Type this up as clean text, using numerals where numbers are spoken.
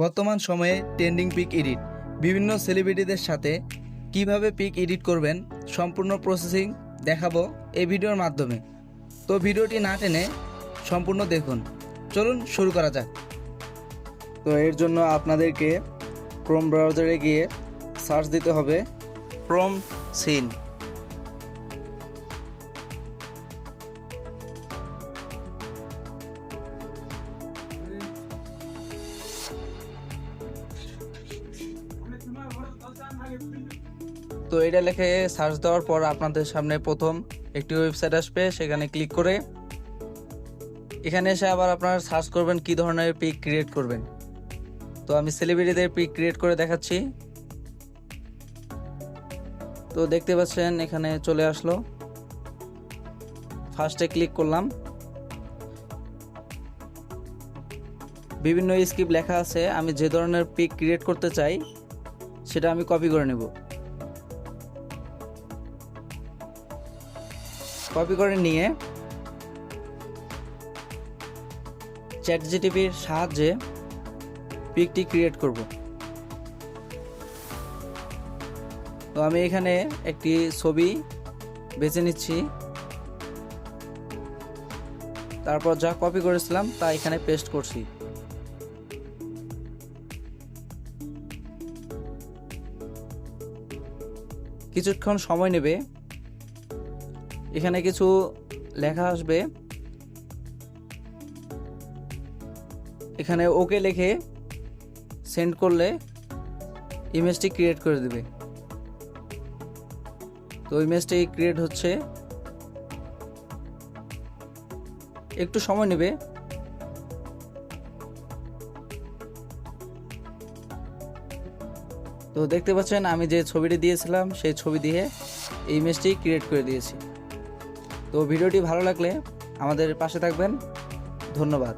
বর্তমান সময়ে trending pick edit বিভিন্ন সেলিব্রিটিদের সাথে কিভাবে পিক এডিট করবেন সম্পূর্ণ প্রসেসিং দেখাবো এই ভিডিওর মাধ্যমে। তো ভিডিওটি না টেনে সম্পূর্ণ দেখুন। চলুন শুরু করা যাক। তো এর জন্য আপনাদেরকে ক্রোম ব্রাউজারে গিয়ে সার্চ দিতে হবে ক্রোম সিন। তো এটা লিখে সার্চ দেওয়ার পর আপনাদের সামনে প্রথম একটি ওয়েবসাইট আসবে, সেখানে ক্লিক করে এখানে এসে আবার আপনারা সার্চ করবেন কি ধরনের পিক ক্রিয়েট করবেন। তো আমি সেলিব্রিটিদের পিক ক্রিয়েট করে দেখাচ্ছি। তো দেখতে পাচ্ছেন এখানে চলে আসলো, ফার্স্টে ক্লিক করলাম। বিভিন্ন স্ক্রিপ্ট লেখা আছে, আমি যে ধরনের পিক ক্রিয়েট করতে চাই সেটা আমি কপি করে নেব। কপি করে নিয়ে চ্যাটজিপিটির সাহায্যে পিকটি ক্রিয়েট করব। তো আমি এখানে একটি ছবি বেছে নিচ্ছি, তারপর যা কপি করেছিলাম তা এখানে পেস্ট করছি। কিছুক্ষণ সময় নেবে, এখানে কিছু লেখা আসবে, এখানে ওকে লিখে সেন্ড করলে ইমেজটি ক্রিয়েট করে দেবে। তো ইমেজটি ক্রিয়েট হচ্ছে, একটু সময় নেবে। তো দেখতে পাচ্ছেন আমি যে ছবিটি দিয়েছিলাম সেই ছবি দিয়ে এই ইমেজটি ক্রিয়েট করে দিয়েছি। তো ভিডিওটি ভালো লাগলে আমাদের পাশে থাকবেন। ধন্যবাদ।